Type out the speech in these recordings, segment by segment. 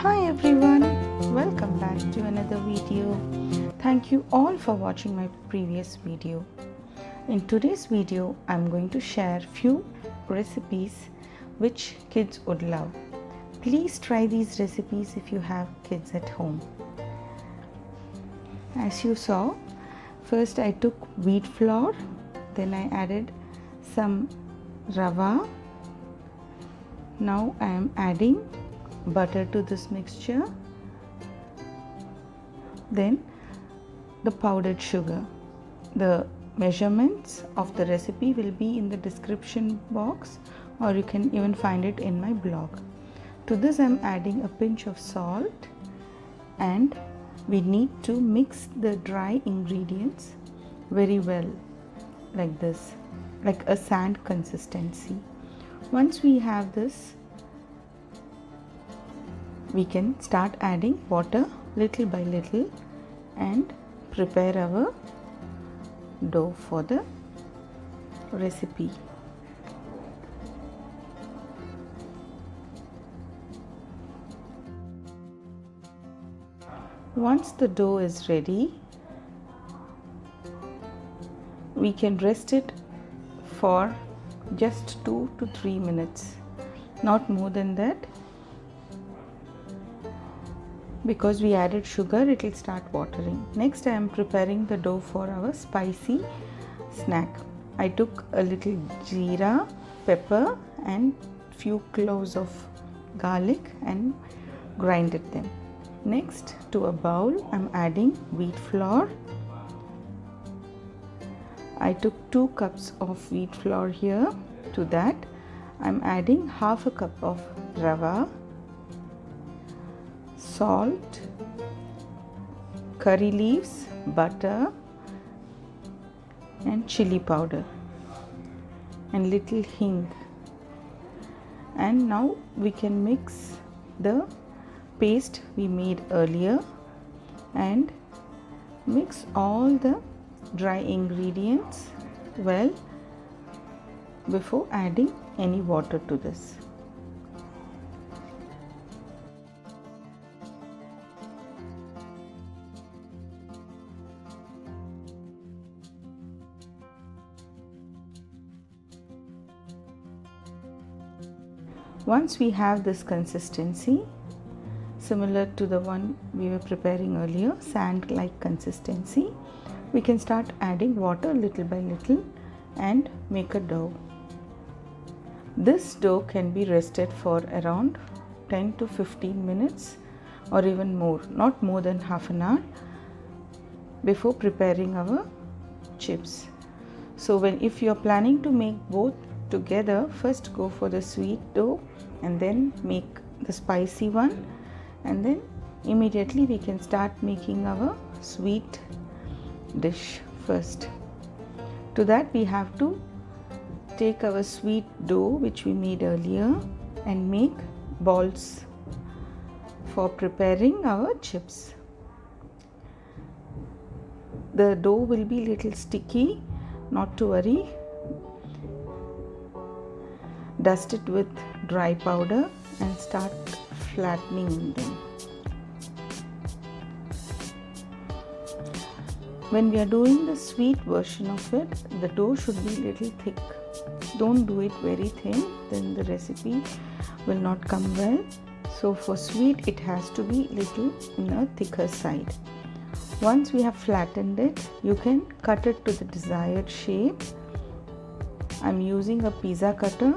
Hi everyone, welcome back to another video. Thank you all for watching my previous video. In today's video, I'm going to share few recipes which kids would love. Please try these recipes if you have kids at home. As you saw, first I took wheat flour, then I added some Rava. Now I am adding butter to this mixture, then the powdered sugar. The measurements of the recipe will be in the description box, or you can even find it in my blog. To this I am adding a pinch of salt, and we need to mix the dry ingredients very well, like this, like a sand consistency. Once we have this, we can start adding water little by little and prepare our dough for the recipe. Once the dough is ready, we can rest it for just 2 to 3 minutes, not more than that. Because we added sugar, it will start watering. Next I am preparing the dough for our spicy snack. I took a little jeera, pepper and few cloves of garlic and grinded them. Next, to a bowl I am adding wheat flour. I took 2 cups of wheat flour here. To that I am adding half a cup of rava, salt, curry leaves, butter and chili powder and little hing. And now we can mix the paste we made earlier and mix all the dry ingredients well before adding any water to this. Once we have this consistency, similar to the one we were preparing earlier, sand-like consistency, we can start adding water little by little and make a dough. This dough can be rested for around 10 to 15 minutes or even more, not more than half an hour, before preparing our chips. So if you are planning to make both together, first go for the sweet dough and then make the spicy one, and then immediately we can start making our sweet dish first. To that we have to take our sweet dough which we made earlier and make balls for preparing our chips. The dough will be little sticky, not to worry. Dust it with dry powder and start flattening them. When we are doing the sweet version of it, the dough should be little thick. Don't do it very thin, then the recipe will not come well. So for sweet it has to be little in a thicker side. Once we have flattened it, you can cut it to the desired shape. I'm using a pizza cutter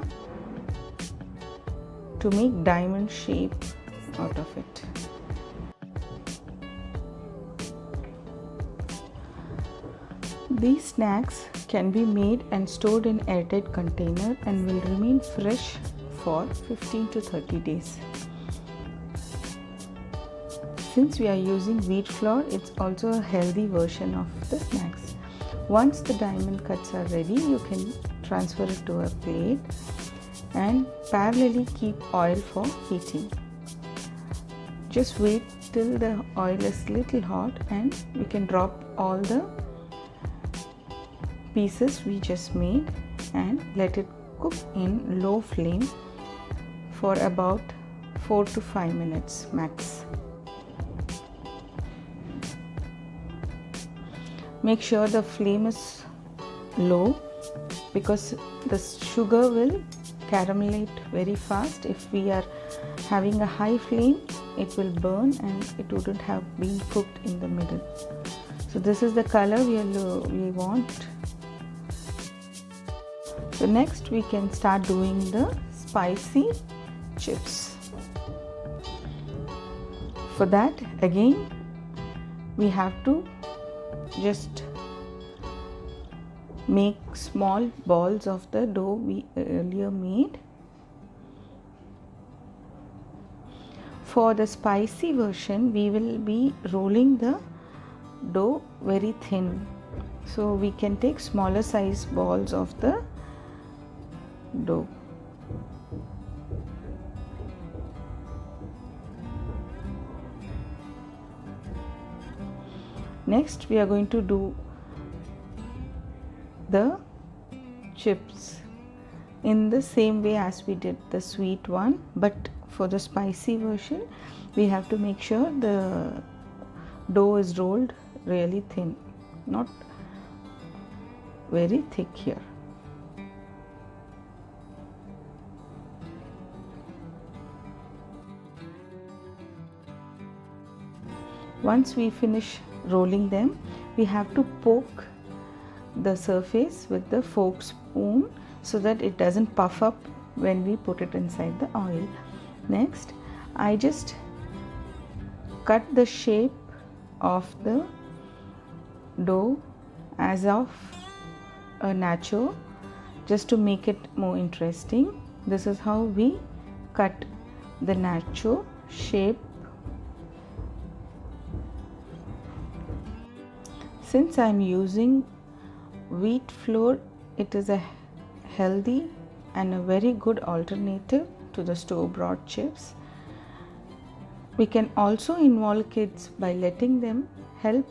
to make diamond shape out of it. These snacks can be made and stored in airtight container and will remain fresh for 15 to 30 days. Since we are using wheat flour, it's also a healthy version of the snacks. Once the diamond cuts are ready, you can transfer it to a plate and parallelly keep oil for heating. Just wait till the oil is little hot and we can drop all the pieces we just made and let it cook in low flame for about 4 to 5 minutes max. Make sure the flame is low because the sugar will caramelize very fast. If we are having a high flame, it will burn and it wouldn't have been cooked in the middle. So this is the color we want. So next we can start doing the spicy chips. For that, again we have to just make small balls of the dough we earlier made. For the spicy version, we will be rolling the dough very thin, so we can take smaller size balls of the dough. Next, we are going to do the chips in the same way as we did the sweet one, but for the spicy version we have to make sure the dough is rolled really thin, not very thick here. Once we finish rolling them, we have to poke the surface with the fork spoon so that it doesn't puff up when we put it inside the oil. Next, I just cut the shape of the dough as of a nacho just to make it more interesting. This is how we cut the nacho shape. Since I am using wheat flour, it is a healthy and a very good alternative to the store-bought chips. We can also involve kids by letting them help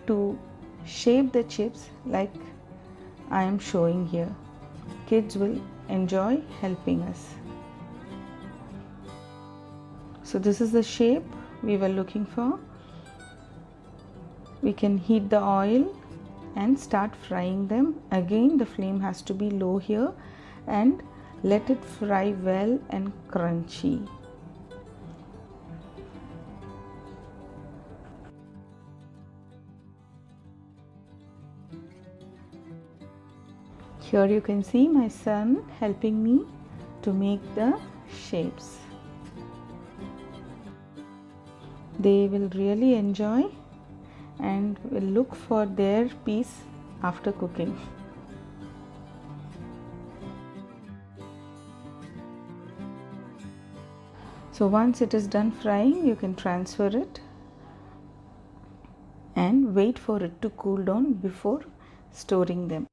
to shape the chips like I am showing here. Kids will enjoy helping us. So this is the shape we were looking for. We can heat the oil and start frying them. Again, the flame has to be low here and let it fry well and crunchy. Here you can see my son helping me to make the shapes. They will really enjoy and will look for their piece after cooking. So once it is done frying, you can transfer it and wait for it to cool down before storing them.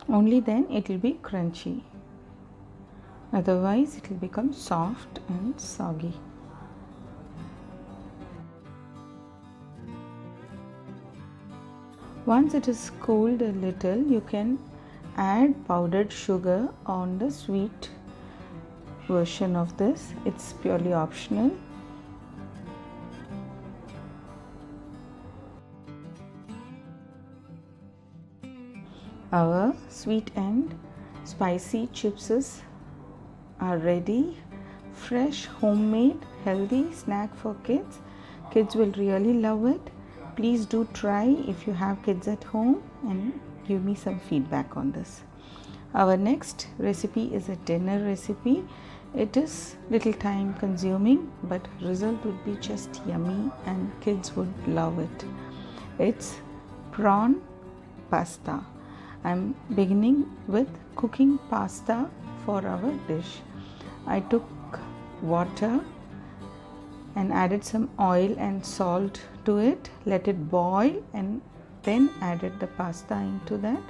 Only then it will be crunchy. Otherwise it will become soft and soggy. Once it is cooled a little, you can add powdered sugar on the sweet version of this. It's purely optional. Our sweet and spicy chips are ready. Fresh, homemade, healthy snack for kids. Kids will really love it. Please do try if you have kids at home and give me some feedback on this. Our next recipe is a dinner recipe. It is little time consuming, but result would be just yummy and kids would love it. It's prawn pasta. I'm beginning with cooking pasta for our dish. I took water and added some oil and salt to it, let it boil, and then added the pasta into that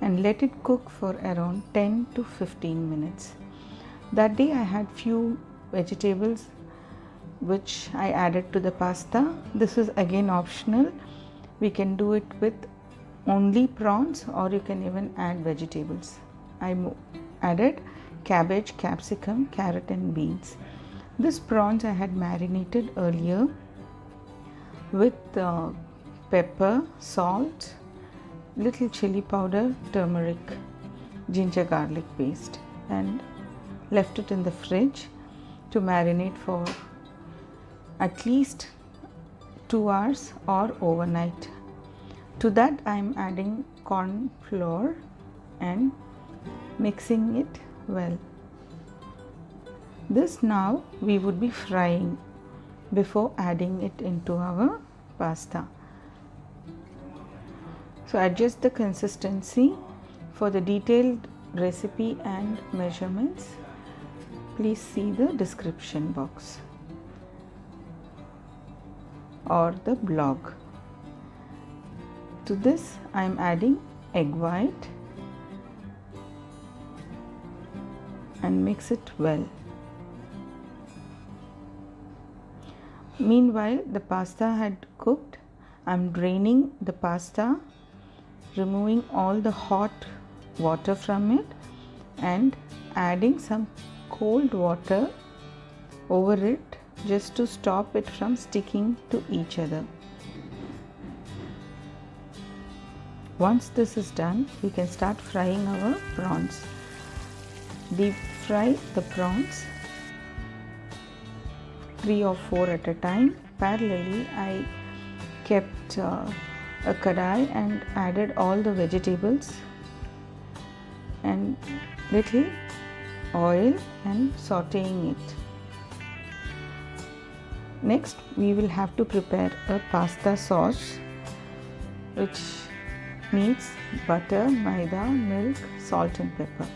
and let it cook for around 10 to 15 minutes. That day I had few vegetables which I added to the pasta. This is again optional. We can do it with only prawns or you can even add vegetables. I added cabbage, capsicum, carrot and beans. This prawns I had marinated earlier with pepper, salt, little chili powder, turmeric, ginger garlic paste, and left it in the fridge to marinate for at least 2 hours or overnight. To that I am adding corn flour and mixing it well. This now we would be frying before adding it into our pasta. So adjust the consistency. For the detailed recipe and measurements, please see the description box or the blog. To this I am adding egg white and mix it well. Meanwhile, the pasta had cooked. I am draining the pasta, removing all the hot water from it and adding some cold water over it just to stop it from sticking to each other. Once this is done, we can start frying our prawns. Deep fry the prawns 3 or 4 at a time. Parallelly, I kept a kadai and added all the vegetables and little oil and sauteing it. Next, we will have to prepare a pasta sauce which needs butter, maida, milk, salt and pepper.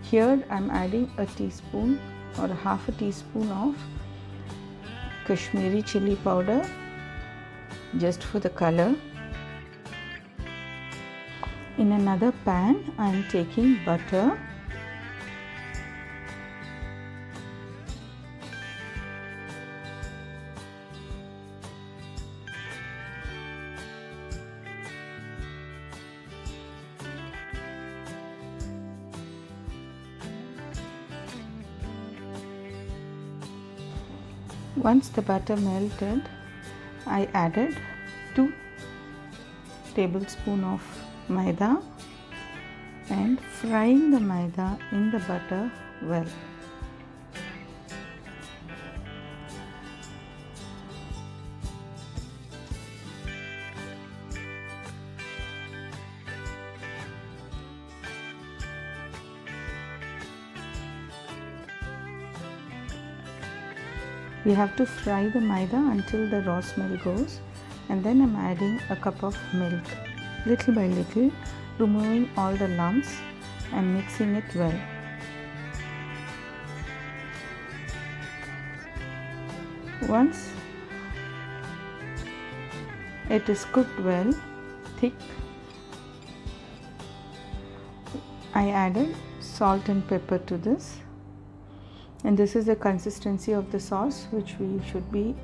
Here I am adding a teaspoon or half a teaspoon of Kashmiri chili powder just for the color. In another pan I am taking butter, once the butter melted, I added 2 tablespoons of maida and frying the maida in the butter well. We have to fry the maida until the raw smell goes, and then I'm adding a cup of milk, little by little, removing all the lumps and mixing it well. Once it is cooked well, thick, I added salt and pepper to this. And this is the consistency of the sauce which we should be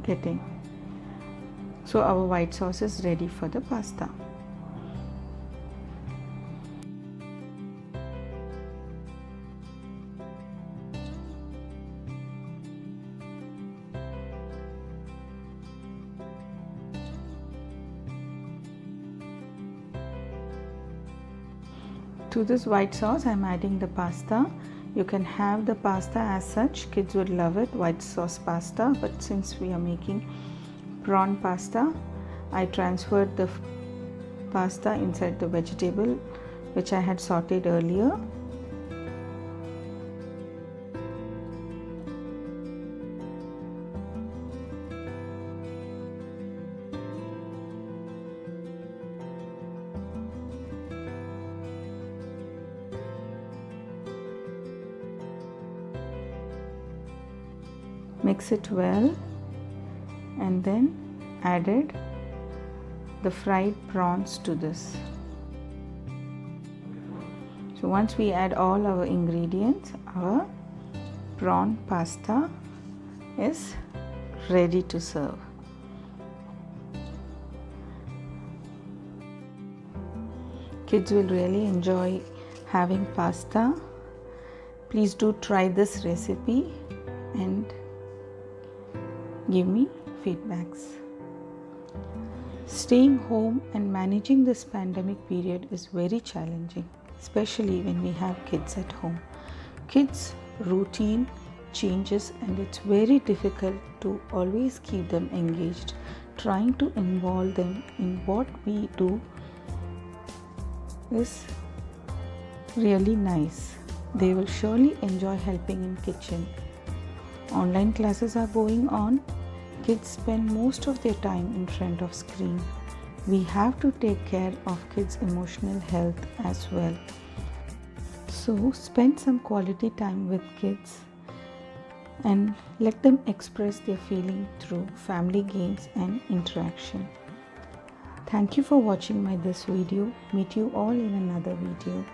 getting. So our white sauce is ready for the pasta. To this white sauce I am adding the pasta. You can have the pasta as such, kids would love it, white sauce pasta, but since we are making prawn pasta, I transferred the pasta inside the vegetable which I had sauteed earlier. Mix it well and then added the fried prawns to this. So once we add all our ingredients, our prawn pasta is ready to serve. Kids will really enjoy having pasta. Please do try this recipe and give me feedbacks. Staying home and managing this pandemic period is very challenging, especially when we have kids at home. Kids' routine changes and it's very difficult to always keep them engaged. Trying to involve them in what we do is really nice. They will surely enjoy helping in kitchen. Online classes are going on. Kids spend most of their time in front of screen. We have to take care of kids' emotional health as well. So spend some quality time with kids and let them express their feeling through family games and interaction. Thank you for watching this video. Meet you all in another video.